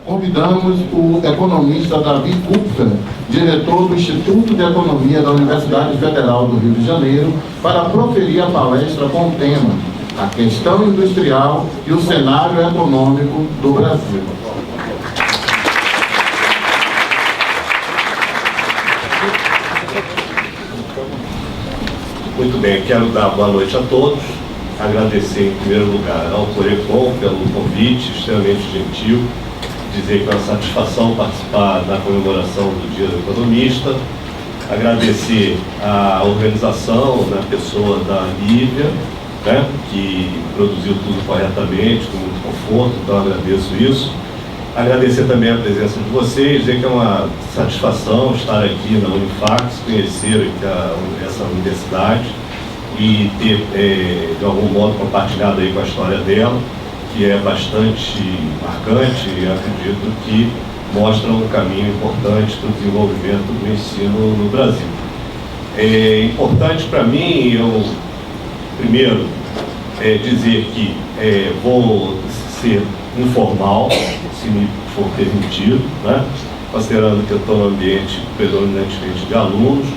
Convidamos o economista Davi Kupfer, diretor do Instituto de Economia da Universidade Federal do Rio de Janeiro, para proferir a palestra com o tema A Questão Industrial e o Cenário Econômico do Brasil. Muito bem, quero dar boa noite a todos, agradecer em primeiro lugar ao Corecon pelo convite extremamente gentil, dizer que é uma satisfação participar da comemoração do Dia do Economista, agradecer a organização na pessoa da Lívia, né, que produziu tudo corretamente, com muito conforto, então agradeço isso. Agradecer também a presença de vocês, dizer que é uma satisfação estar aqui na Unifax, conhecer essa universidade e ter, de algum modo, compartilhado aí com a história dela, que é bastante marcante e acredito que mostra um caminho importante para o desenvolvimento do ensino no Brasil. É importante para mim, eu, primeiro, dizer que vou ser informal, se me for permitido, né? Considerando que eu estou no ambiente predominantemente de alunos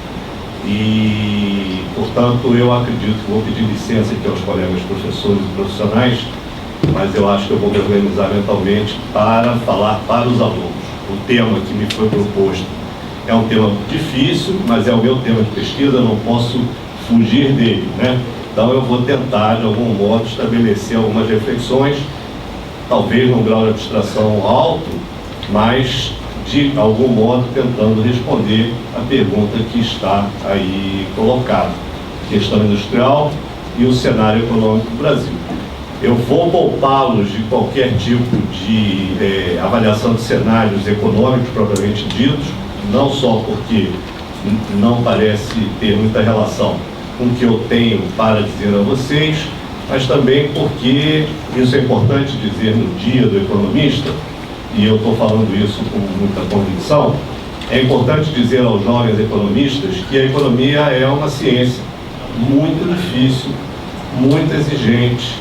e, portanto, eu acredito que vou pedir licença aqui aos colegas professores e profissionais, mas eu acho que eu vou me organizar mentalmente para falar para os alunos. O tema que me foi proposto é um tema difícil, mas é o meu tema de pesquisa, eu não posso fugir dele, né? Então eu vou tentar, de algum modo, estabelecer algumas reflexões, talvez num grau de abstração alto, mas de algum modo tentando responder a pergunta que está aí colocada. Questão industrial e o cenário econômico do Brasil. Eu vou poupá-los de qualquer tipo de avaliação de cenários econômicos propriamente ditos, não só porque não parece ter muita relação com o que eu tenho para dizer a vocês, mas também porque, isso é importante dizer no Dia do Economista, e eu estou falando isso com muita convicção, é importante dizer aos jovens economistas que a economia é uma ciência muito difícil, muito exigente,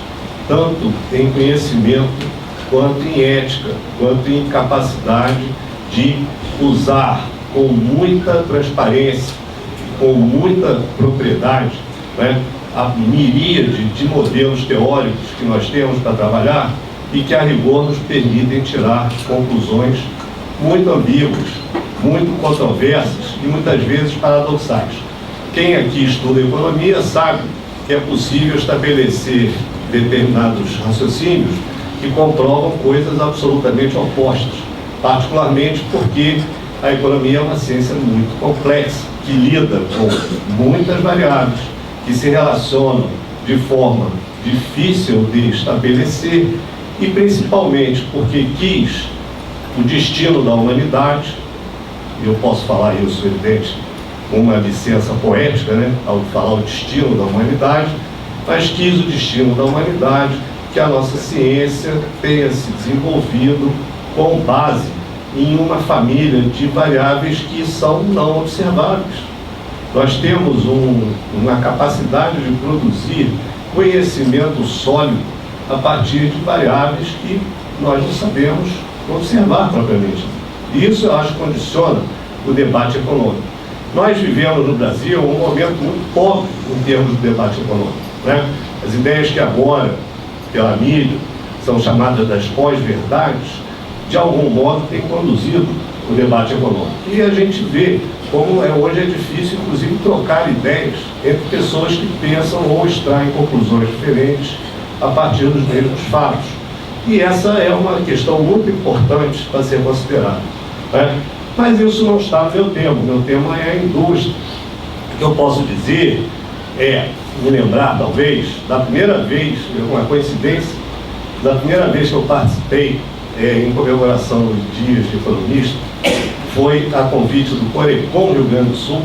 tanto em conhecimento, quanto em ética, quanto em capacidade de usar com muita transparência, com muita propriedade, né, a miríade de modelos teóricos que nós temos para trabalhar e que, a rigor, nos permitem tirar conclusões muito ambíguas, muito controversas e muitas vezes paradoxais. Quem aqui estuda economia sabe que é possível estabelecer determinados raciocínios que comprovam coisas absolutamente opostas, particularmente porque a economia é uma ciência muito complexa, que lida com muitas variáveis, que se relacionam de forma difícil de estabelecer e principalmente porque quis o destino da humanidade, eu posso falar isso, evidente, com uma licença poética, né, ao falar o destino da humanidade, mas quis o destino da humanidade que a nossa ciência tenha se desenvolvido com base em uma família de variáveis que são não observáveis. Nós temos uma capacidade de produzir conhecimento sólido a partir de variáveis que nós não sabemos observar propriamente. E isso, eu acho, condiciona o debate econômico. Nós vivemos no Brasil um momento muito pobre em termos de debate econômico, né? As ideias que agora, pela mídia, são chamadas das pós-verdades, de algum modo têm conduzido o debate econômico. E a gente vê como hoje é difícil, inclusive, trocar ideias entre pessoas que pensam ou extraem conclusões diferentes a partir dos mesmos fatos. E essa é uma questão muito importante para ser considerada, né? Mas isso não está no meu tema. O meu tema é a indústria. O que eu posso dizer é me lembrar, talvez, da primeira vez, uma coincidência, da primeira vez que eu participei em comemoração dos Dias de Economista, foi a convite do Corecon Rio Grande do Sul,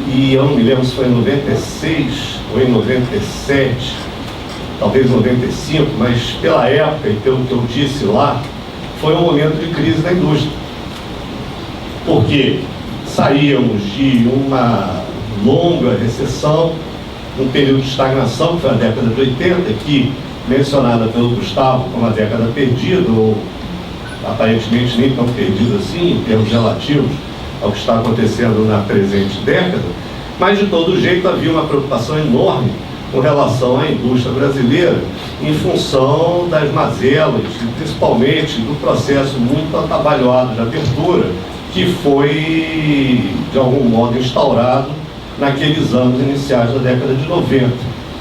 e eu não me lembro se foi em 96 ou em 97, talvez 95, mas pela época e pelo que eu disse lá, foi um momento de crise da indústria. Porque saíamos de uma longa recessão, um período de estagnação, que foi a década de 80, que, mencionada pelo Gustavo como a década perdida, ou aparentemente nem tão perdido assim, em termos relativos ao que está acontecendo na presente década, mas de todo jeito havia uma preocupação enorme com relação à indústria brasileira, em função das mazelas, e principalmente do processo muito atabalhoado de abertura, que foi, de algum modo, instaurado naqueles anos iniciais da década de 90.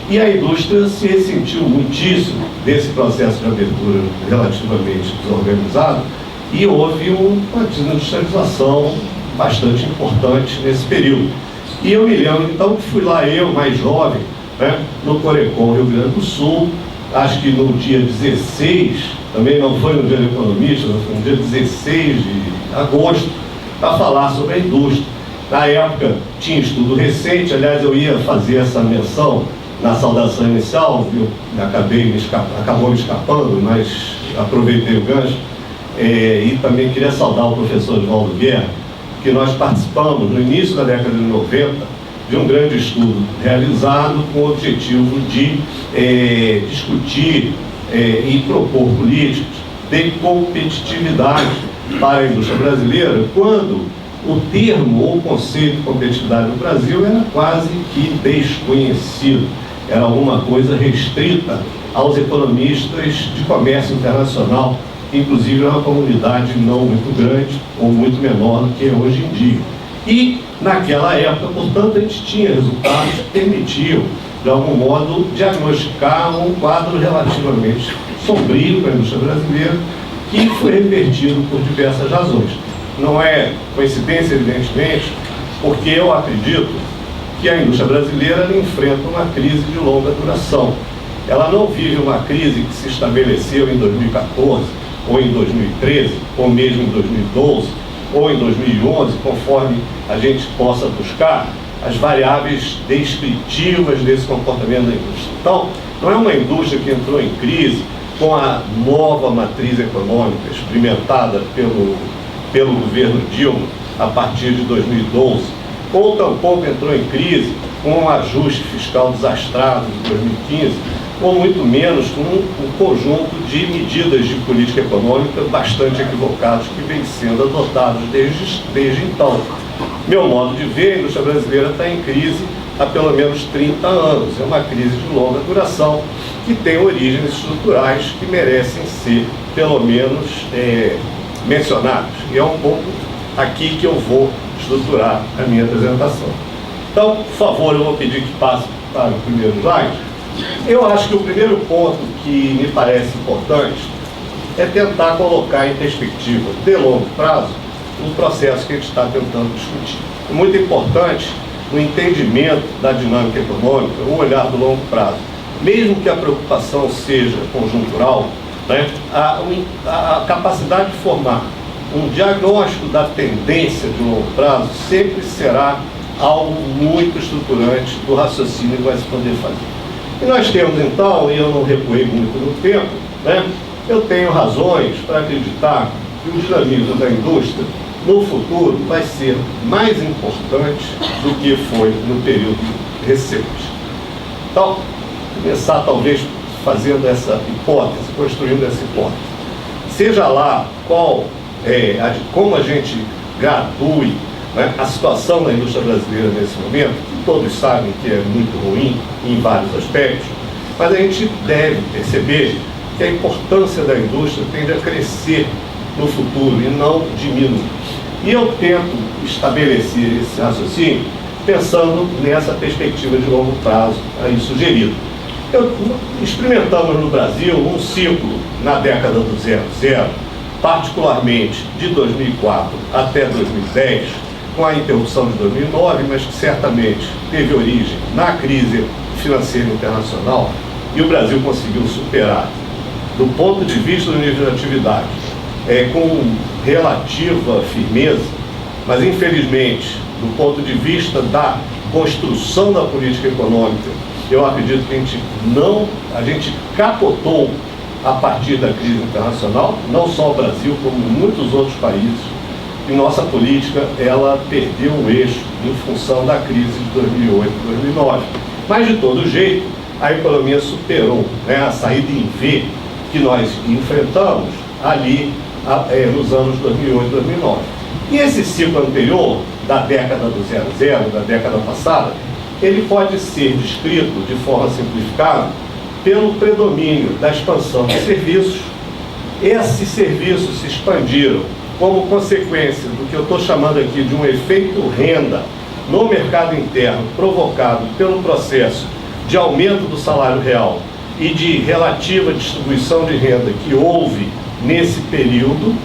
E a indústria se ressentiu muitíssimo desse processo de abertura relativamente desorganizado, e houve uma desindustrialização bastante importante nesse período. E eu me lembro, então, que fui lá eu, mais jovem, né, no Corecon, Rio Grande do Sul, acho que no dia 16, também não foi no dia do economista, foi no dia 16 de agosto, para falar sobre a indústria. Na época tinha estudo recente, aliás eu ia fazer essa menção na saudação inicial, acabou me escapando, mas aproveitei o gancho, e também queria saudar o professor Edvaldo Guerra, que nós participamos no início da década de 90 de um grande estudo realizado com o objetivo de discutir e propor políticas de competitividade para a indústria brasileira, quando o termo ou conceito de competitividade no Brasil era quase que desconhecido. Era alguma coisa restrita aos economistas de comércio internacional, inclusive uma comunidade não muito grande ou muito menor do que é hoje em dia. E, naquela época, portanto, a gente tinha resultados que permitiam, de algum modo, diagnosticar um quadro relativamente sombrio para a indústria brasileira, que foi revertido por diversas razões. Não é coincidência, evidentemente, porque eu acredito que a indústria brasileira ela enfrenta uma crise de longa duração. Ela não vive uma crise que se estabeleceu em 2014, ou em 2013, ou mesmo em 2012, ou em 2011, conforme a gente possa buscar as variáveis descritivas desse comportamento da indústria. Então, não é uma indústria que entrou em crise com a nova matriz econômica experimentada pelo governo Dilma a partir de 2012, ou tampouco entrou em crise com um ajuste fiscal desastrado de 2015, ou muito menos com um conjunto de medidas de política econômica bastante equivocados que vêm sendo adotados desde então. Meu modo de ver, a indústria brasileira está em crise há pelo menos 30 anos. É uma crise de longa duração que tem origens estruturais que merecem ser, pelo menos, mencionados. E é um pouco aqui que eu vou estruturar a minha apresentação. Então, por favor, eu vou pedir que passe para o primeiro slide. Eu acho que o primeiro ponto que me parece importante é tentar colocar em perspectiva, de longo prazo, o processo que a gente está tentando discutir. É muito importante no entendimento da dinâmica econômica, o olhar do longo prazo. Mesmo que a preocupação seja conjuntural, né, a capacidade de formar um diagnóstico da tendência de longo prazo sempre será algo muito estruturante do raciocínio que vai se poder fazer. E nós temos então, e eu não recuei muito no tempo, né, eu tenho razões para acreditar que o dinamismo da indústria no futuro vai ser mais importante do que foi no período recente. Então, começar talvez fazendo essa hipótese, construindo essa hipótese. Seja lá como a gente gradue, né, a situação da indústria brasileira nesse momento, que todos sabem que é muito ruim em vários aspectos, mas a gente deve perceber que a importância da indústria tende a crescer no futuro e não diminuir. E eu tento estabelecer esse raciocínio pensando nessa perspectiva de longo prazo aí sugerida. Experimentamos no Brasil um ciclo na década do 00, particularmente de 2004 até 2010, com a interrupção de 2009, mas que certamente teve origem na crise financeira internacional, e o Brasil conseguiu superar, do ponto de vista do nível de atividade, com relativa firmeza, mas infelizmente, do ponto de vista da construção da política econômica, eu acredito que a gente capotou a partir da crise internacional, não só o Brasil, como muitos outros países, e nossa política, ela perdeu o eixo em função da crise de 2008 e 2009. Mas, de todo jeito, a economia superou, né, a saída em V que nós enfrentamos ali nos anos 2008 e 2009. E esse ciclo anterior, da década do 00, da década passada, ele pode ser descrito de forma simplificada pelo predomínio da expansão de serviços. Esses serviços se expandiram como consequência do que eu estou chamando aqui de um efeito renda no mercado interno, provocado pelo processo de aumento do salário real e de relativa distribuição de renda que houve nesse período,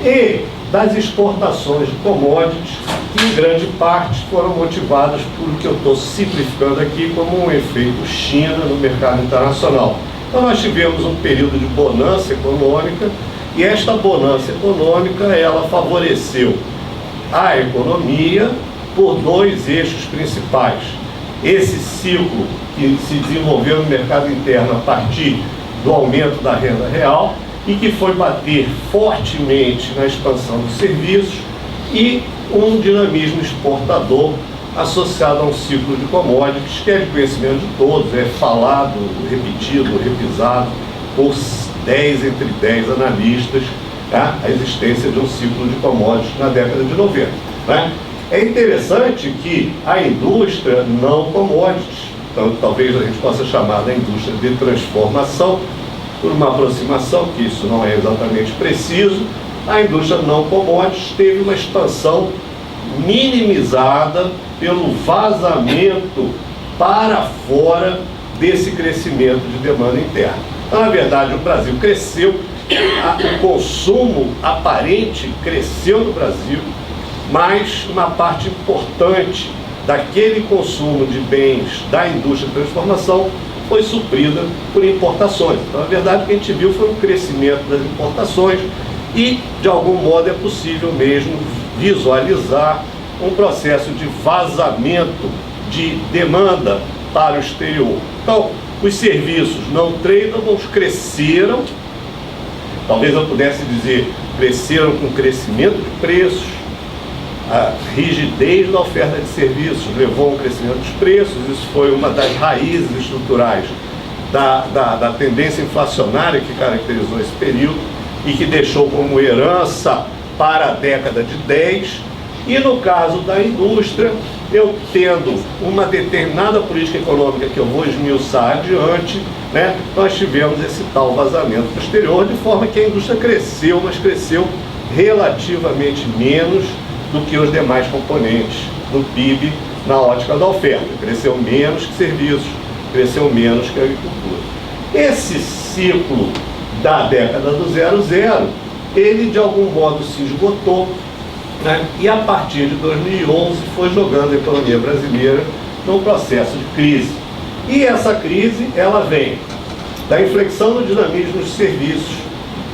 e das exportações de commodities, que em grande parte foram motivadas por o que eu estou simplificando aqui como um efeito China no mercado internacional. Então nós tivemos um período de bonança econômica, e esta bonança econômica ela favoreceu a economia por dois eixos principais. Esse ciclo que se desenvolveu no mercado interno a partir do aumento da renda real e que foi bater fortemente na expansão dos serviços, e um dinamismo exportador associado a um ciclo de commodities que é de conhecimento de todos, é falado, repetido, repisado por 10 entre 10 analistas, tá? A existência de um ciclo de commodities na década de 90. Né? É interessante que a indústria não commodities, então talvez a gente possa chamar da indústria de transformação, por uma aproximação, que isso não é exatamente preciso, a indústria não commodities teve uma expansão minimizada pelo vazamento para fora desse crescimento de demanda interna. Então, na verdade, o Brasil cresceu, o consumo aparente cresceu no Brasil, mas uma parte importante daquele consumo de bens da indústria de transformação foi suprida por importações. Então, na verdade, o que a gente viu foi um crescimento das importações e, de algum modo, é possível mesmo visualizar um processo de vazamento de demanda para o exterior. Então, os serviços não tradables cresceram, talvez eu pudesse dizer, cresceram com crescimento de preços, a rigidez da oferta de serviços levou a um crescimento dos preços, isso foi uma das raízes estruturais da tendência inflacionária que caracterizou esse período e que deixou como herança para a década de 10. E no caso da indústria, eu tendo uma determinada política econômica que eu vou esmiuçar adiante, né, nós tivemos esse tal vazamento posterior, de forma que a indústria cresceu, mas cresceu relativamente menos do que os demais componentes do PIB na ótica da oferta. Cresceu menos que serviços, cresceu menos que a agricultura. Esse ciclo da década do 00, ele de algum modo se esgotou, né? E a partir de 2011 foi jogando a economia brasileira num processo de crise. E essa crise, ela vem da inflexão do dinamismo dos serviços,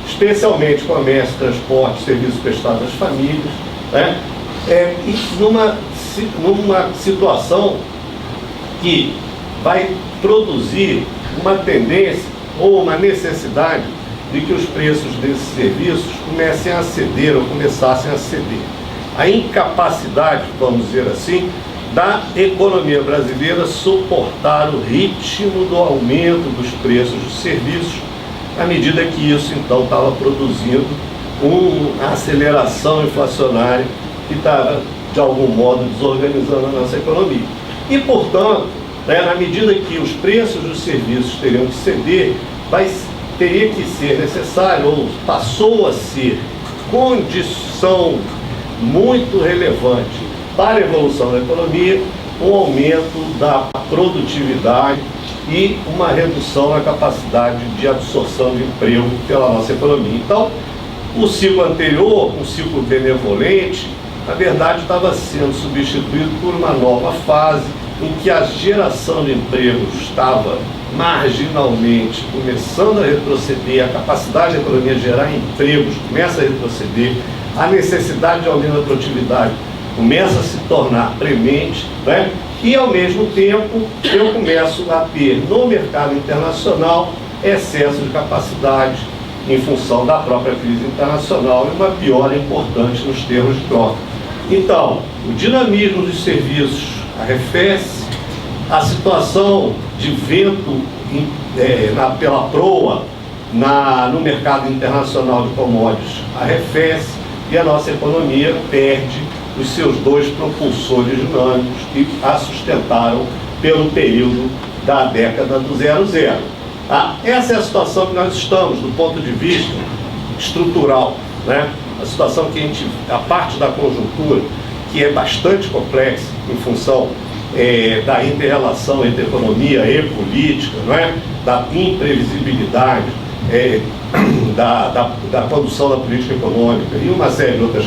especialmente comércio, transporte, serviços prestados às famílias, né? E numa situação que vai produzir uma tendência ou uma necessidade de que os preços desses serviços comecem a ceder ou começassem a ceder. A incapacidade, vamos dizer assim, da economia brasileira suportar o ritmo do aumento dos preços dos serviços, à medida que isso então estava produzindo uma aceleração inflacionária que estava, de algum modo, desorganizando a nossa economia. E, portanto, na medida que os preços dos serviços teriam que ceder, teria que ser necessário, ou passou a ser condição muito relevante para a evolução da economia, um aumento da produtividade e uma redução na capacidade de absorção de emprego pela nossa economia. Então, o ciclo anterior, um ciclo benevolente, na verdade estava sendo substituído por uma nova fase em que a geração de empregos estava marginalmente começando a retroceder, a capacidade da economia de gerar empregos começa a retroceder, a necessidade de aumento da produtividade começa a se tornar premente, né? E ao mesmo tempo eu começo a ter no mercado internacional excesso de capacidade em função da própria crise internacional e uma piora importante nos termos de troca. Então, o dinamismo dos serviços arrefece, a situação de vento pela proa no mercado internacional de commodities arrefece e a nossa economia perde os seus dois propulsores dinâmicos que a sustentaram pelo período da década do 00. Essa é a situação que nós estamos, do ponto de vista estrutural, né? A situação que a parte da conjuntura, que é bastante complexa em função da inter-relação entre economia e política, não é? Da imprevisibilidade, da condução da política econômica e uma série de outras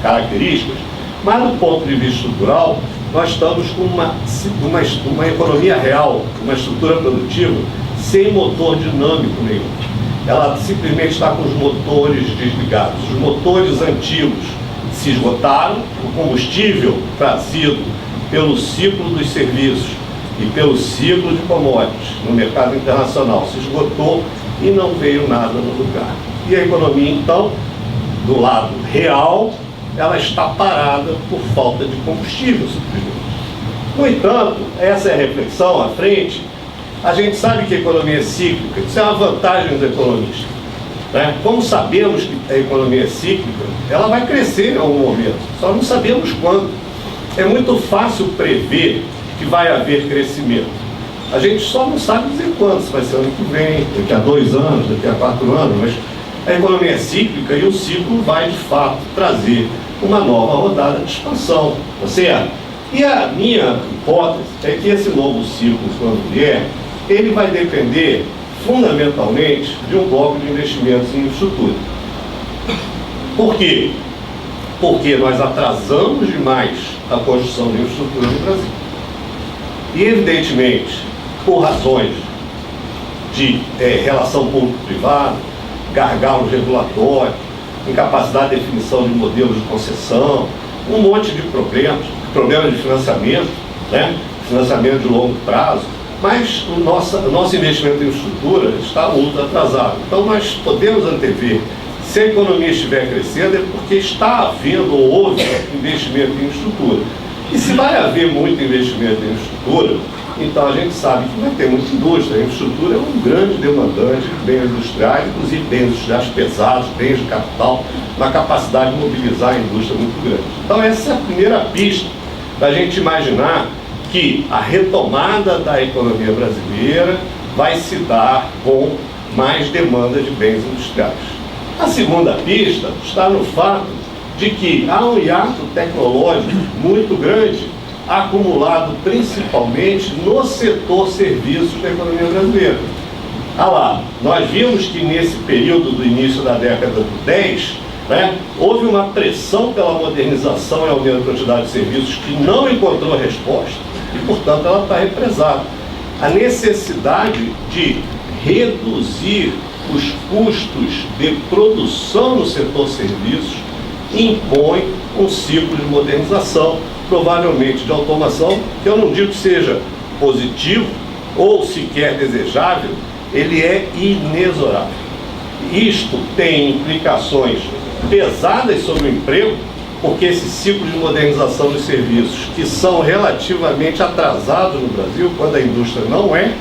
características, mas do ponto de vista estrutural, nós estamos com uma economia real, uma estrutura produtiva sem motor dinâmico nenhum. Ela simplesmente está com os motores desligados. Os motores antigos se esgotaram, o combustível trazido pelo ciclo dos serviços e pelo ciclo de commodities no mercado internacional se esgotou e não veio nada no lugar. E a economia, então, do lado real, ela está parada por falta de combustível, simplesmente. No entanto, essa é a reflexão à frente. A gente sabe que a economia é cíclica, isso é uma vantagem dos economistas, né? Como sabemos que a economia é cíclica, ela vai crescer em algum momento, só não sabemos quando. É muito fácil prever que vai haver crescimento. A gente só não sabe dizer quando, se vai ser ano que vem, daqui a 2 anos, daqui a 4 anos, mas a economia é cíclica e o ciclo vai, de fato, trazer uma nova rodada de expansão, tá certo? E a minha hipótese é que esse novo ciclo, quando vier, ele vai depender fundamentalmente de um bloco de investimentos em infraestrutura. Por quê? Porque nós atrasamos demais a construção de infraestrutura no Brasil. E, evidentemente, por razões de relação público-privada, gargalo regulatório, incapacidade de definição de modelos de concessão, um monte de problemas de financiamento, né? Financiamento de longo prazo, mas o nosso investimento em infraestrutura está ultra atrasado. Então nós podemos antever, se a economia estiver crescendo, é porque está havendo ou houve investimento em infraestrutura. E se vai haver muito investimento em infraestrutura, então a gente sabe que vai ter muita indústria. A infraestrutura é um grande demandante de bens industriais, inclusive bens industriais pesados, bens de capital, uma capacidade de mobilizar a indústria muito grande. Então essa é a primeira pista para a gente imaginar que a retomada da economia brasileira vai se dar com mais demanda de bens industriais. A segunda pista está no fato de que há um hiato tecnológico muito grande acumulado principalmente no setor serviços da economia brasileira. Nós vimos que nesse período do início da década de 10, né, houve uma pressão pela modernização e aumento da quantidade de serviços que não encontrou resposta e, portanto, ela está represada. A necessidade de reduzir os custos de produção no setor serviços impõe um ciclo de modernização, provavelmente de automação, que eu não digo que seja positivo ou sequer desejável, ele é inexorável. Isto tem implicações pesadas sobre o emprego, porque esse ciclo de modernização dos serviços, que são relativamente atrasados no Brasil, quando a indústria não é,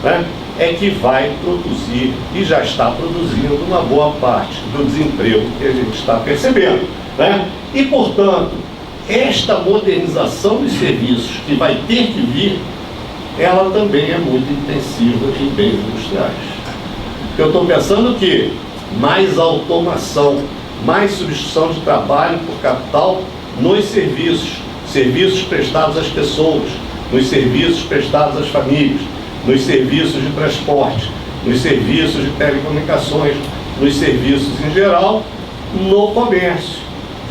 né, é que vai produzir, e já está produzindo, uma boa parte do desemprego que a gente está percebendo, né? E, portanto, esta modernização dos serviços que vai ter que vir, ela também é muito intensiva em bens industriais. Eu estou pensando que mais automação, mais substituição de trabalho por capital nos serviços, serviços prestados às pessoas, nos serviços prestados às famílias, nos serviços de transporte, nos serviços de telecomunicações, nos serviços em geral, no comércio,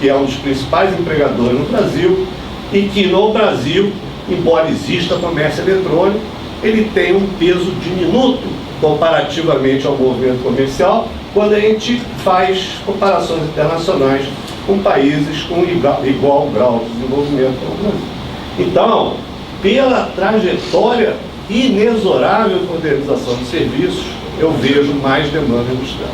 que é um dos principais empregadores no Brasil e que no Brasil, embora exista comércio eletrônico, ele tem um peso diminuto comparativamente ao movimento comercial, quando a gente faz comparações internacionais com países com igual grau de desenvolvimento como o Brasil. Então, pela trajetória inexorável de modernização de serviços, eu vejo mais demanda industrial.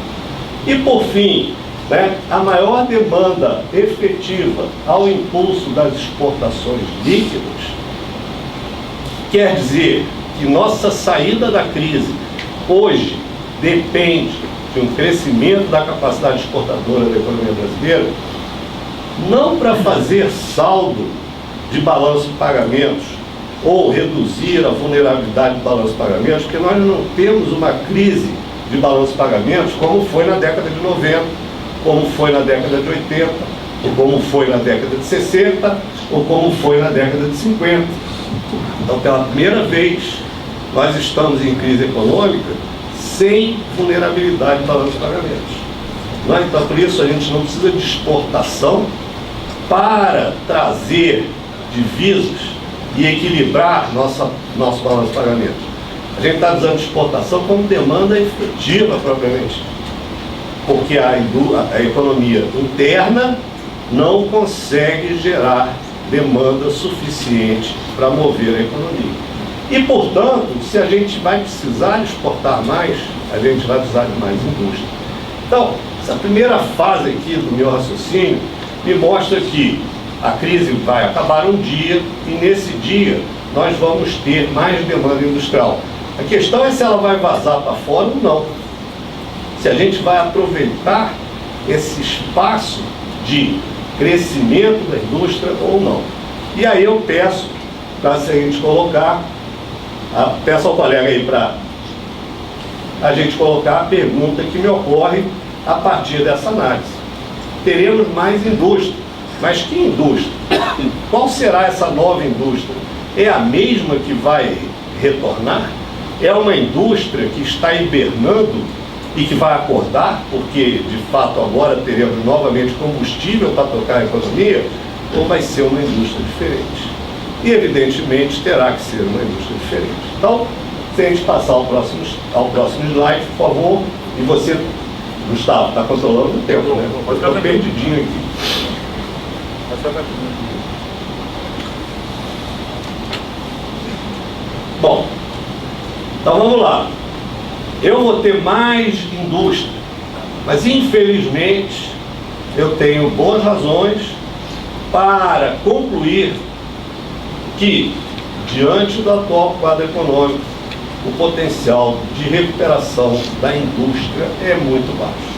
E, por fim, né, a maior demanda efetiva ao impulso das exportações líquidas quer dizer que nossa saída da crise hoje depende de um crescimento da capacidade exportadora da economia brasileira, não para fazer saldo de balanço de pagamentos ou reduzir a vulnerabilidade do balanço de pagamentos, porque nós não temos uma crise de balanço de pagamentos como foi na década de 90, como foi na década de 80, ou como foi na década de 60, ou como foi na década de 50. Então, pela primeira vez, nós estamos em crise econômica sem vulnerabilidade de balanço de pagamentos. Então, por isso, a gente não precisa de exportação para trazer divisas e equilibrar nosso balanço de pagamentos. A gente está usando exportação como demanda efetiva, propriamente, porque a economia interna não consegue gerar demanda suficiente para mover a economia. E, portanto, se a gente vai precisar exportar mais, a gente vai precisar de mais indústria. Então, essa primeira fase aqui do meu raciocínio me mostra que a crise vai acabar um dia e, nesse dia, nós vamos ter mais demanda industrial. A questão é se ela vai vazar para fora ou não. Se a gente vai aproveitar esse espaço de crescimento da indústria ou não. E aí eu peço para a gente colocar, peço ao colega aí para a gente colocar a pergunta que me ocorre a partir dessa análise. Teremos mais indústria, mas que indústria? Qual será essa nova indústria? É a mesma que vai retornar? É uma indústria que está hibernando e que vai acordar, porque de fato agora teremos novamente combustível para tocar a economia, ou vai ser uma indústria diferente? E evidentemente terá que ser uma indústria diferente. Então, se a gente passar ao próximo slide, por favor, e você, Gustavo, está controlando o tempo, né? Eu estou perdidinho aqui. Bom, então vamos lá. Eu vou ter mais indústria, mas infelizmente eu tenho boas razões para concluir que, diante do atual quadro econômico, o potencial de recuperação da indústria é muito baixo.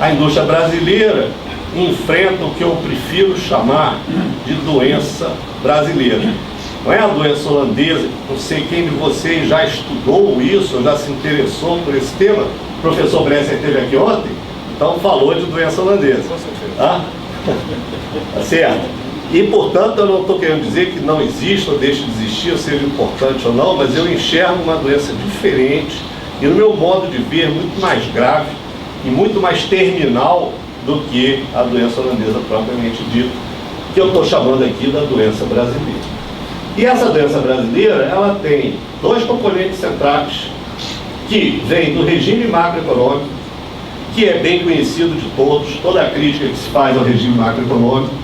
A indústria brasileira enfrenta o que eu prefiro chamar de doença brasileira. Não é a doença holandesa, não sei quem de vocês já estudou isso, ou já se interessou por esse tema. O professor Bresser esteve aqui ontem, então falou de doença holandesa. Tá certo? E, portanto, eu não estou querendo dizer que não exista ou deixe de existir, ou seja importante ou não, mas eu enxergo uma doença diferente e, no meu modo de ver, muito mais grave e muito mais terminal do que a doença holandesa propriamente dita, que eu estou chamando aqui da doença brasileira. E essa doença brasileira, ela tem dois componentes centrais que vêm do regime macroeconômico, que é bem conhecido de todos, toda a crítica que se faz ao regime macroeconômico,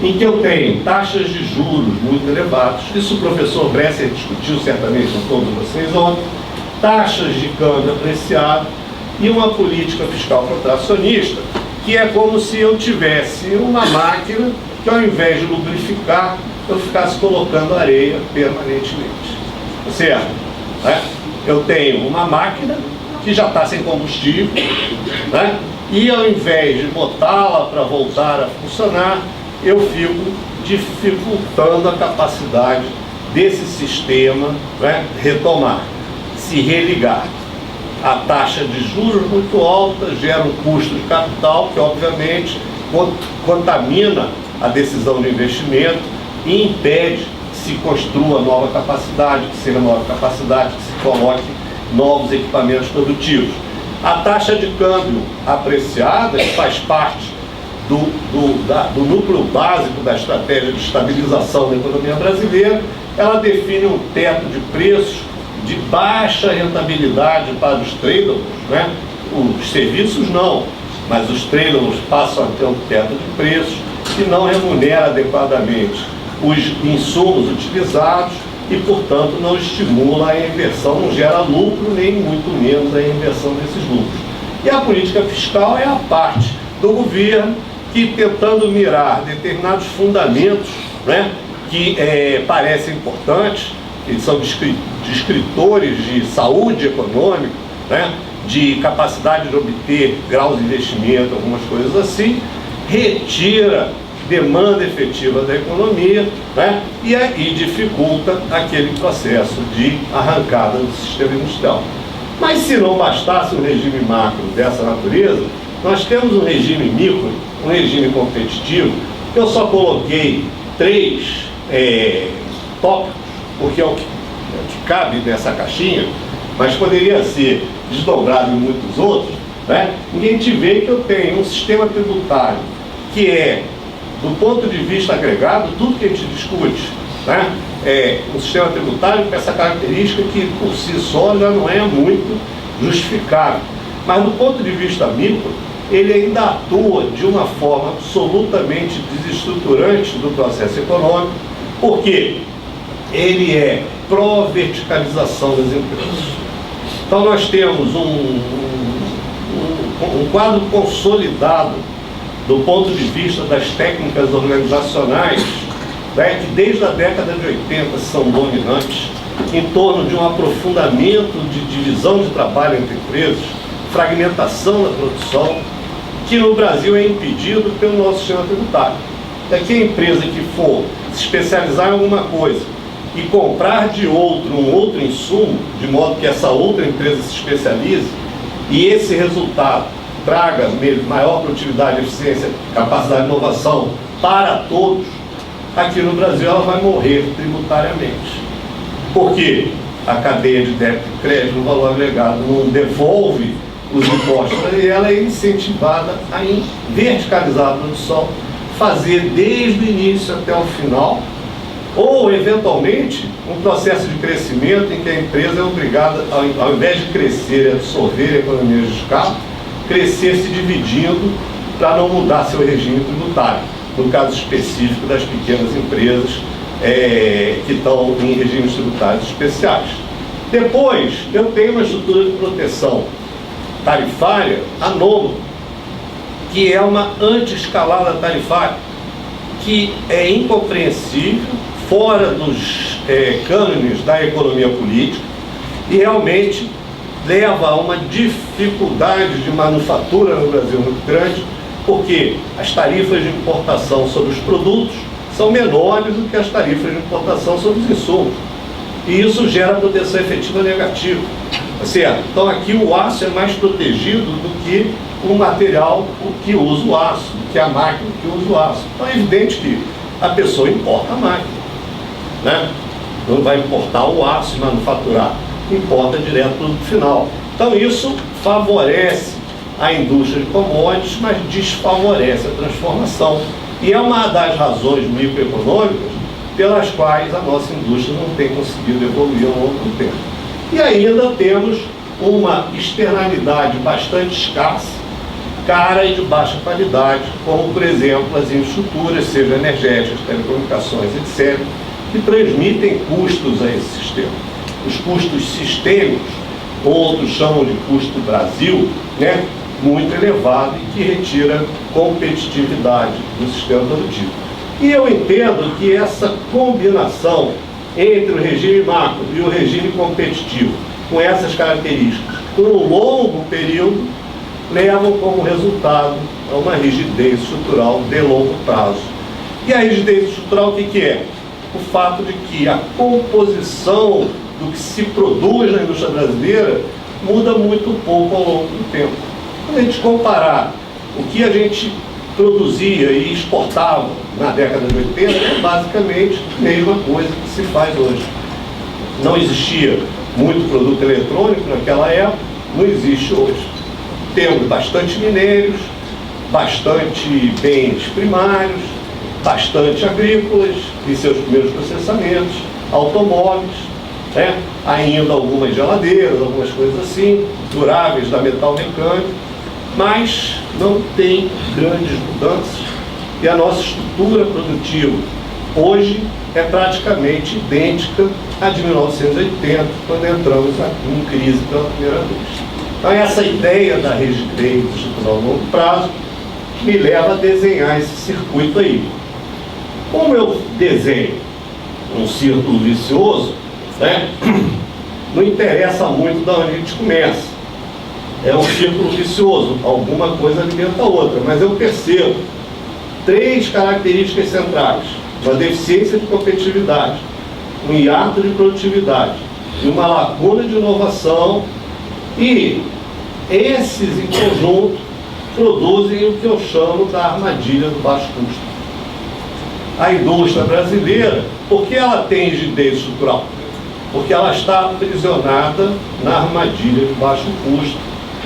em que eu tenho taxas de juros muito elevadas, isso o professor Bresser discutiu certamente com todos vocês ontem, taxas de câmbio apreciado e uma política fiscal contracionista, que é como se eu tivesse uma máquina que, ao invés de lubrificar, eu ficasse colocando areia permanentemente. Certo? Né? Eu tenho uma máquina que já está sem combustível, né? E ao invés de botá-la para voltar a funcionar, eu fico dificultando a capacidade desse sistema, né, retomar, se religar. A taxa de juros muito alta gera um custo de capital que, obviamente, contamina a decisão de investimento e impede que se construa nova capacidade, que seja nova capacidade, que se coloque novos equipamentos produtivos. A taxa de câmbio apreciada, que faz parte do núcleo básico da estratégia de estabilização da economia brasileira, ela define um teto de preços de baixa rentabilidade para os traders, né? Os serviços não, mas os traders passam a ter um teto de preços que não remunera adequadamente os insumos utilizados e, portanto, não estimula a inversão, não gera lucro, nem muito menos a inversão desses lucros. E a política fiscal é a parte do governo que, tentando mirar determinados fundamentos, né, que parecem importantes, eles são descritores de saúde econômica, né, de capacidade de obter graus de investimento, algumas coisas assim, retira demanda efetiva da economia, né, e aí dificulta aquele processo de arrancada do sistema industrial. Mas se não bastasse um regime macro dessa natureza, nós temos um regime micro, um regime competitivo. Eu só coloquei 3 tópicos, porque é o que cabe nessa caixinha, mas poderia ser desdobrado em muitos outros, né? E a gente vê que eu tenho um sistema tributário que é, do ponto de vista agregado, tudo que a gente discute, né, é um sistema tributário com essa característica que por si só já não é muito justificável. Mas do ponto de vista micro, ele ainda atua de uma forma absolutamente desestruturante do processo econômico, porque ele é pró-verticalização das empresas. Então nós temos um quadro consolidado do ponto de vista das técnicas organizacionais, né, que desde a década de 80 são dominantes, em torno de um aprofundamento de divisão de trabalho entre empresas, fragmentação da produção, que no Brasil é impedido pelo nosso sistema tributário. Daqui a empresa que for se especializar em alguma coisa e comprar de outro um outro insumo, de modo que essa outra empresa se especialize, e esse resultado traga maior produtividade, eficiência, capacidade de inovação para todos, aqui no Brasil ela vai morrer tributariamente. Porque a cadeia de débito e crédito, no valor agregado, não devolve os impostos, e ela é incentivada a verticalizar a produção, fazer desde o início até o final, ou, eventualmente, um processo de crescimento em que a empresa é obrigada, ao invés de crescer e absorver a economia de escala, crescer se dividindo para não mudar seu regime tributário, no caso específico das pequenas empresas que estão em regimes tributários especiais. Depois, eu tenho uma estrutura de proteção tarifária anômala, que é uma anti-escalada tarifária, que é incompreensível, fora dos cânones da economia política, e realmente leva a uma dificuldade de manufatura no Brasil muito grande, porque as tarifas de importação sobre os produtos são menores do que as tarifas de importação sobre os insumos. E isso gera proteção efetiva negativa. Certo? Então aqui o aço é mais protegido do que o material que usa o aço, do que a máquina que usa o aço. Então é evidente que a pessoa importa a máquina, né? Não vai importar o aço e manufaturar, importa direto para o produto final. Então isso favorece a indústria de commodities, mas desfavorece a transformação. E é uma das razões microeconômicas pelas quais a nossa indústria não tem conseguido evoluir ao longo do tempo. E ainda temos uma externalidade bastante escassa, cara e de baixa qualidade, como, por exemplo, as infraestruturas, seja energéticas, telecomunicações, etc., que transmitem custos a esse sistema. Os custos sistêmicos, outros chamam de custo Brasil, né, muito elevado e que retira competitividade do sistema produtivo. E eu entendo que essa combinação entre o regime macro e o regime competitivo, com essas características, por um longo período, levam como resultado a uma rigidez estrutural de longo prazo. E a rigidez estrutural o que é? O fato de que a composição do que se produz na indústria brasileira muda muito pouco ao longo do tempo. Quando a gente comparar o que a gente produzia e exportava na década de 80, é basicamente a mesma coisa que se faz hoje. Não existia muito produto eletrônico naquela época, não existe hoje. Temos bastante minérios, bastante bens primários, bastante agrícolas e seus primeiros processamentos, automóveis, né? Ainda algumas geladeiras, algumas coisas assim, duráveis da metal mecânico, mas não tem grandes mudanças. E a nossa estrutura produtiva hoje é praticamente idêntica à de 1980, quando entramos em crise pela primeira vez. Então essa ideia da rigidez estrutural a longo prazo me leva a desenhar esse circuito aí. Como eu desenho um círculo vicioso, né, não interessa muito de onde a gente começa. É um círculo vicioso, alguma coisa alimenta a outra, mas eu percebo 3 características centrais: uma deficiência de competitividade, um hiato de produtividade e uma lacuna de inovação, e esses em conjunto produzem o que eu chamo da armadilha do baixo custo. A indústria brasileira, por que ela tem rigidez estrutural? Porque ela está aprisionada na armadilha de baixo custo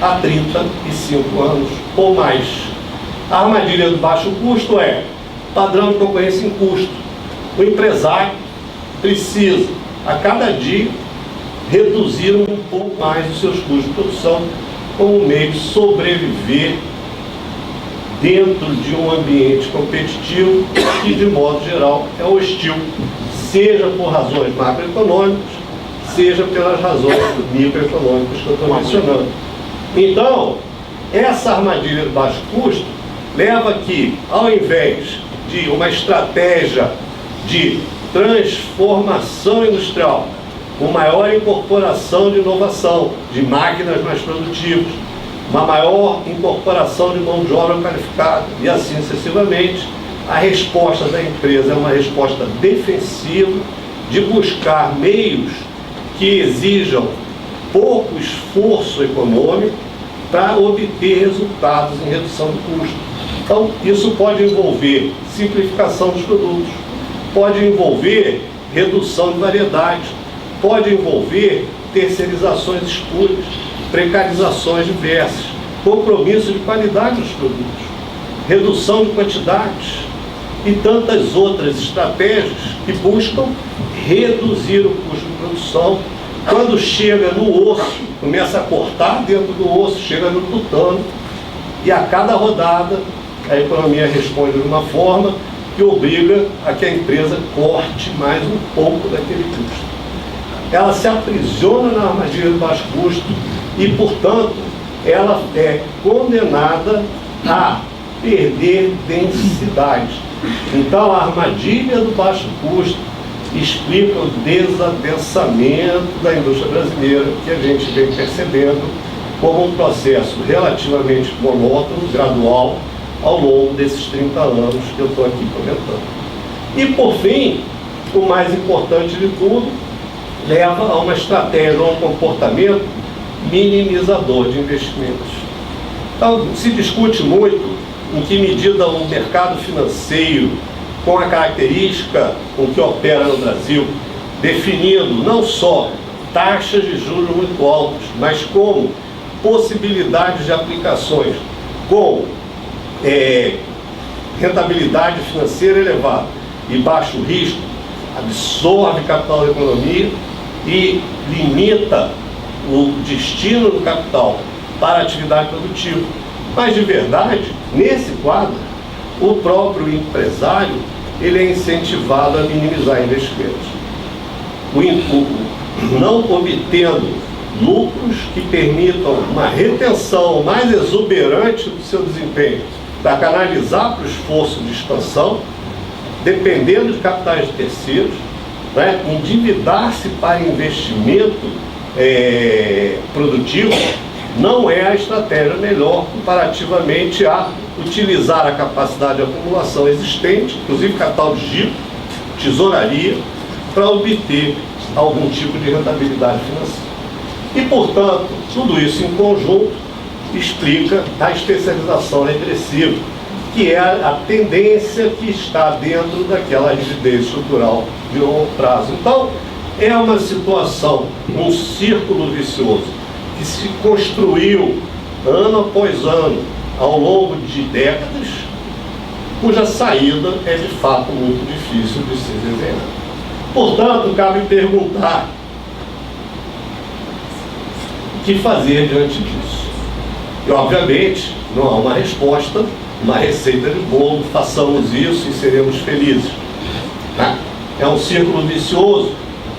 há 35 anos ou mais. A armadilha do baixo custo é padrão de concorrência em custo. O empresário precisa, a cada dia, reduzir um pouco mais os seus custos de produção como meio de sobreviver dentro de um ambiente competitivo que, de modo geral, é hostil, seja por razões macroeconômicas, seja pelas razões microeconômicas que eu estou mencionando. Então, essa armadilha de baixo custo leva que, ao invés de uma estratégia de transformação industrial, com maior incorporação de inovação, de máquinas mais produtivas, uma maior incorporação de mão de obra qualificada e assim sucessivamente, a resposta da empresa é uma resposta defensiva de buscar meios que exijam pouco esforço econômico para obter resultados em redução de custo. Então, isso pode envolver simplificação dos produtos, pode envolver redução de variedades, pode envolver terceirizações espúrias, precarizações diversas, compromisso de qualidade dos produtos, redução de quantidades e tantas outras estratégias que buscam reduzir o custo de produção. Quando chega no osso, começa a cortar dentro do osso, chega no tutano, e a cada rodada a economia responde de uma forma que obriga a que a empresa corte mais um pouco daquele custo. Ela se aprisiona na armadilha do baixo custo e, portanto, ela é condenada a perder densidade. Então, a armadilha do baixo custo explica o desadensamento da indústria brasileira, que a gente vem percebendo como um processo relativamente monótono, gradual, ao longo desses 30 anos que eu estou aqui comentando. E, por fim, o mais importante de tudo, leva a uma estratégia, a um comportamento minimizador de investimentos. Então, se discute muito em que medida o mercado financeiro, com a característica com que opera no Brasil, definindo não só taxas de juros muito altas, mas como possibilidades de aplicações com rentabilidade financeira elevada e baixo risco, absorve capital da economia e limita o destino do capital para a atividade produtiva. Mas, de verdade, nesse quadro, o próprio empresário ele é incentivado a minimizar investimentos. Não obtendo lucros que permitam uma retenção mais exuberante do seu desempenho, para canalizar para o esforço de expansão, dependendo de capitais de terceiros, né, endividar-se para investimento produtivo, não é a estratégia melhor comparativamente a utilizar a capacidade de acumulação existente, inclusive capital de giro, tesouraria, para obter algum tipo de rentabilidade financeira. E, portanto, tudo isso em conjunto explica a especialização regressiva, que é a tendência que está dentro daquela rigidez estrutural de longo prazo. Então, é uma situação, um círculo vicioso, que se construiu ano após ano, ao longo de décadas, cuja saída é de fato muito difícil de se desenhar. Portanto, cabe perguntar o que fazer diante disso. E, obviamente, não há uma resposta, uma receita de bolo, façamos isso e seremos felizes. Tá? É um círculo vicioso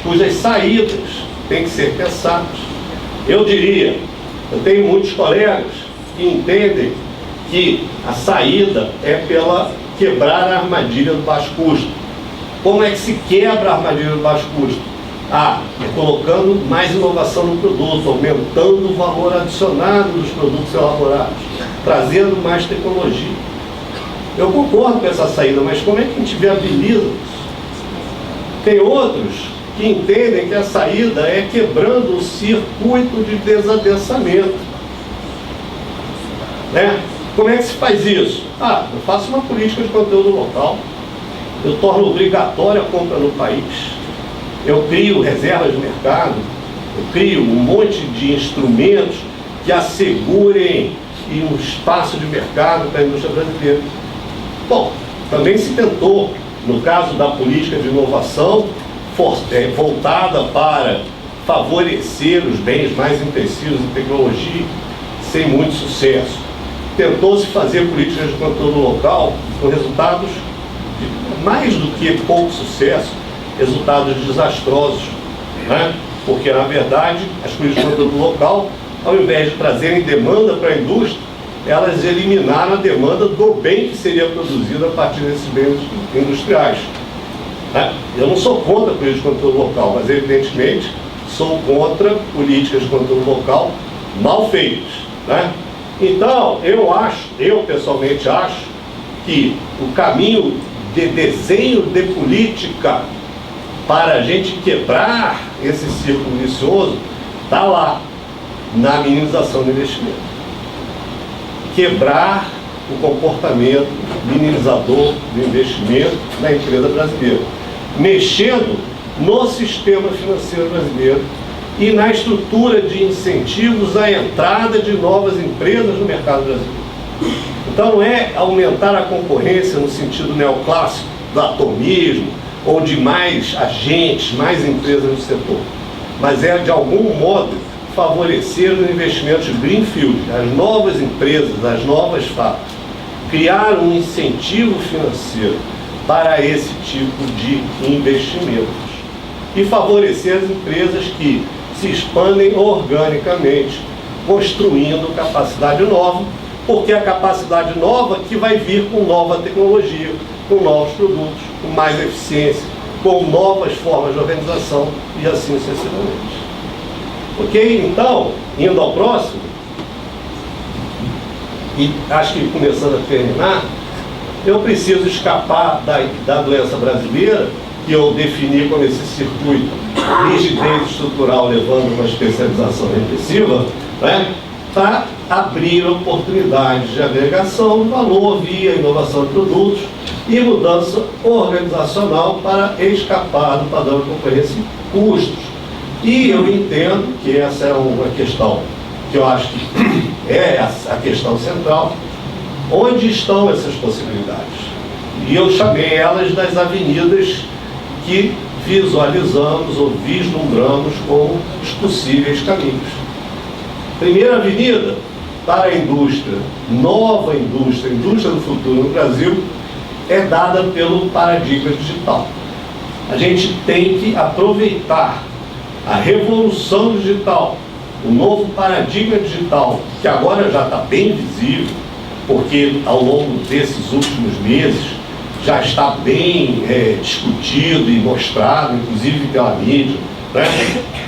cujas saídas têm que ser pensadas. Eu diria, eu tenho muitos colegas que entendem que a saída é pela quebrar a armadilha do baixo custo. Como é que se quebra a armadilha do baixo custo? colocando mais inovação no produto, aumentando o valor adicionado dos produtos elaborados, trazendo mais tecnologia. Eu concordo com essa saída, mas como é que a gente viabiliza isso? Tem outros que entendem que a saída é quebrando o circuito de desadensamento. Né? Como é que se faz isso? Eu faço uma política de conteúdo local, eu torno obrigatória a compra no país, eu crio reservas de mercado, eu crio um monte de instrumentos que assegurem um espaço de mercado para a indústria brasileira. Bom, também se tentou, no caso da política de inovação, voltada para favorecer os bens mais intensivos em tecnologia, sem muito sucesso. Tentou-se fazer políticas de conteúdo local com resultados de mais do que pouco sucesso, resultados desastrosos, né? Porque, na verdade, as políticas de conteúdo local, ao invés de trazerem demanda para a indústria, elas eliminaram a demanda do bem que seria produzido a partir desses bens industriais. Né? Eu não sou contra a política de conteúdo local, mas, evidentemente, sou contra políticas de conteúdo local mal feitas. Né? Então, eu pessoalmente acho que o caminho de desenho de política para a gente quebrar esse círculo vicioso está lá, na minimização do investimento. Quebrar o comportamento minimizador do investimento na empresa brasileira, mexendo no sistema financeiro brasileiro e na estrutura de incentivos à entrada de novas empresas no mercado brasileiro. Então não é aumentar a concorrência no sentido neoclássico do atomismo ou de mais agentes, mais empresas no setor, mas é de algum modo favorecer os investimentos greenfield, as novas empresas, as novas fábricas, criar um incentivo financeiro para esse tipo de investimentos e favorecer as empresas que se expandem organicamente, construindo capacidade nova, porque é a capacidade nova que vai vir com nova tecnologia, com novos produtos, com mais eficiência, com novas formas de organização e assim sucessivamente. Ok? Então, indo ao próximo, e acho que começando a terminar, eu preciso escapar da doença brasileira, que eu defini como esse circuito rigidez estrutural levando uma especialização repressiva, né, para abrir oportunidades de agregação de valor via inovação de produtos e mudança organizacional para escapar do padrão de concorrência e custos. E eu entendo que essa é uma questão que eu acho que é a questão central. Onde estão essas possibilidades? E eu chamei elas das avenidas que visualizamos ou vislumbramos como os possíveis caminhos. Primeira avenida para a indústria, nova indústria, indústria do futuro no Brasil, é dada pelo paradigma digital. A gente tem que aproveitar a revolução digital, o novo paradigma digital, que agora já está bem visível, porque ao longo desses últimos meses já está bem discutido e mostrado, inclusive pela mídia, né?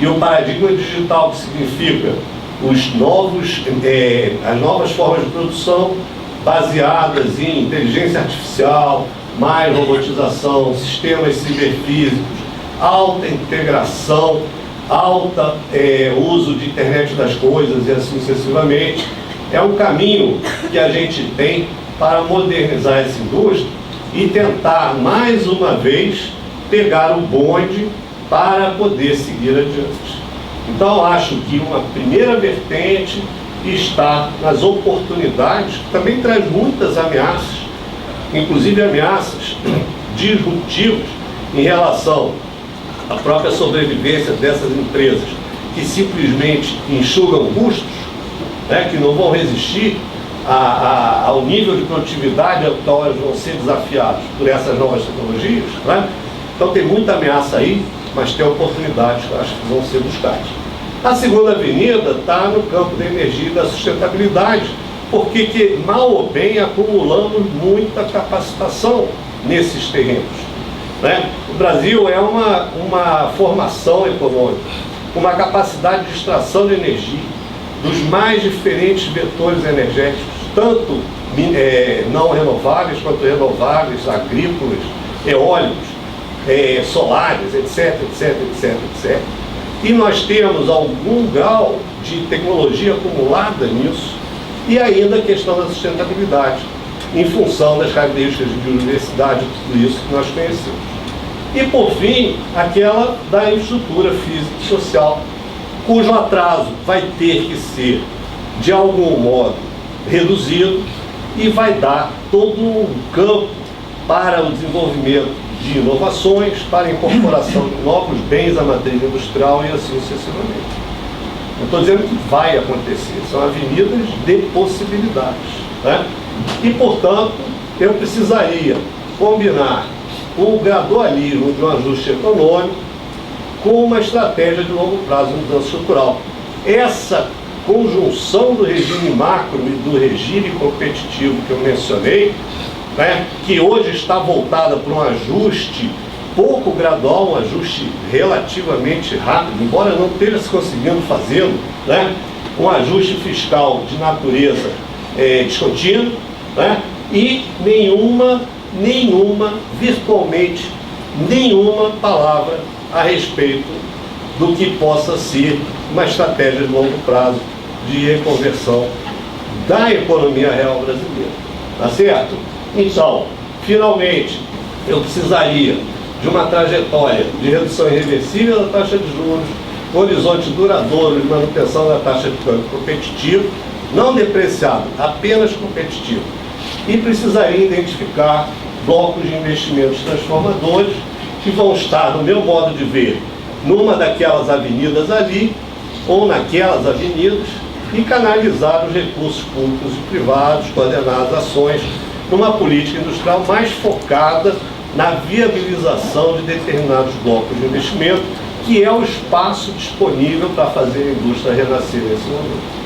E o paradigma digital, que significa as novas formas de produção baseadas em inteligência artificial, mais robotização, sistemas ciberfísicos, alta integração, uso de internet das coisas e assim sucessivamente, é um caminho que a gente tem para modernizar essa indústria e tentar, mais uma vez, pegar o bonde para poder seguir adiante. Então, acho que uma primeira vertente está nas oportunidades, que também traz muitas ameaças, inclusive ameaças disruptivas em relação à própria sobrevivência dessas empresas, que simplesmente enxugam custos, né, que não vão resistir ao nível de produtividade ao qual elas vão ser desafiadas por essas novas tecnologias. Né? Então tem muita ameaça aí, mas tem oportunidades que eu acho que vão ser buscadas. A segunda avenida está no campo da energia e da sustentabilidade, porque mal ou bem acumulamos muita capacitação nesses terrenos. né? O Brasil é uma formação econômica, com uma capacidade de extração de energia dos mais diferentes vetores energéticos, tanto não renováveis quanto renováveis, agrícolas, eólicos, solares, etc, etc, etc, etc. E nós temos algum grau de tecnologia acumulada nisso, e ainda a questão da sustentabilidade, em função das características de biodiversidade, tudo isso que nós conhecemos. E, por fim, aquela da infraestrutura física e social, cujo atraso vai ter que ser, de algum modo, reduzido e vai dar todo um campo para o desenvolvimento de inovações, para a incorporação de novos bens à matriz industrial e assim sucessivamente. Não estou dizendo que vai acontecer, são avenidas de possibilidades, né? E, portanto, eu precisaria combinar o gradualismo de um ajuste econômico com uma estratégia de longo prazo de mudança estrutural. Essa conjunção do regime macro e do regime competitivo que eu mencionei, né, que hoje está voltada para um ajuste pouco gradual, um ajuste relativamente rápido, embora não esteja se conseguindo fazê-lo, né, um ajuste fiscal de natureza descontínua, né, e virtualmente nenhuma palavra a respeito do que possa ser uma estratégia de longo prazo de reconversão da economia real brasileira. Tá certo? Então, finalmente, eu precisaria de uma trajetória de redução irreversível da taxa de juros, horizonte duradouro de manutenção da taxa de câmbio competitivo, não depreciado, apenas competitivo. E precisaria identificar blocos de investimentos transformadores que vão estar, no meu modo de ver, numa daquelas avenidas ali, ou naquelas avenidas, e canalizar os recursos públicos e privados, coordenar as ações, numa política industrial mais focada na viabilização de determinados blocos de investimento, que é o espaço disponível para fazer a indústria renascer nesse momento.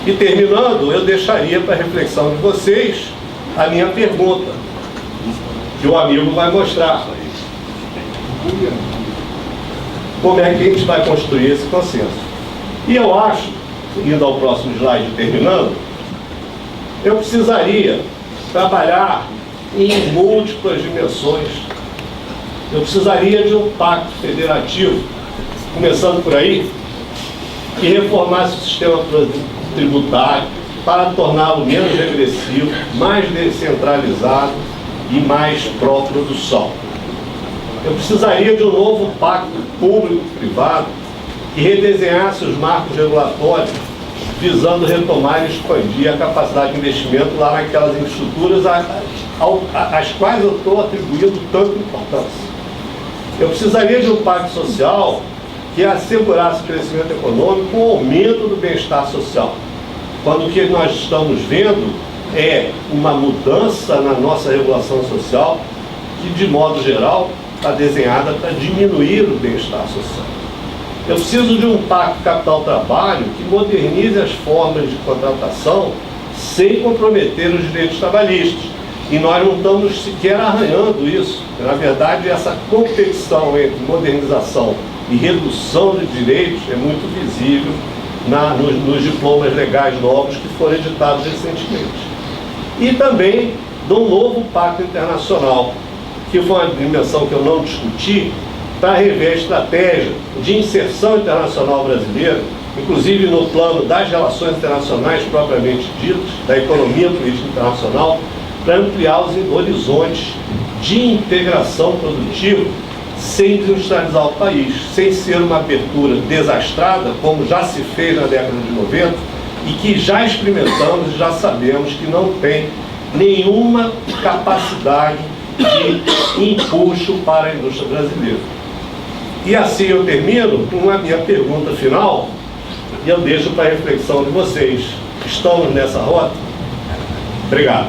E terminando, eu deixaria para a reflexão de vocês a minha pergunta, que o amigo vai mostrar. Como é que a gente vai construir esse consenso? E eu acho, indo ao próximo slide terminando, eu precisaria trabalhar em múltiplas dimensões. Eu precisaria de um pacto federativo, começando por aí, que reformasse o sistema tributário para torná-lo menos regressivo, mais descentralizado e mais pró-produção. Eu precisaria de um novo pacto público-privado que redesenhasse os marcos regulatórios, visando retomar e expandir a capacidade de investimento lá naquelas infraestruturas às quais eu estou atribuindo tanta importância. Eu precisaria de um pacto social que assegurasse o crescimento econômico com o aumento do bem-estar social, quando o que nós estamos vendo é uma mudança na nossa regulação social que, de modo geral, está desenhada para diminuir o bem-estar social. Eu preciso de um pacto capital-trabalho que modernize as formas de contratação sem comprometer os direitos trabalhistas. E nós não estamos sequer arranhando isso. Na verdade, essa competição entre modernização e redução de direitos é muito visível nos diplomas legais novos que foram editados recentemente. E também de um novo pacto internacional, que foi uma dimensão que eu não discuti, para rever a estratégia de inserção internacional brasileira, inclusive no plano das relações internacionais propriamente ditas, da economia política internacional, para ampliar os horizontes de integração produtiva sem desindustrializar o país, sem ser uma abertura desastrada, como já se fez na década de 90, e que já experimentamos e já sabemos que não tem nenhuma capacidade de impulso para a indústria brasileira. E assim eu termino com a minha pergunta final, e eu deixo para a reflexão de vocês. Estamos nessa rota? Obrigado.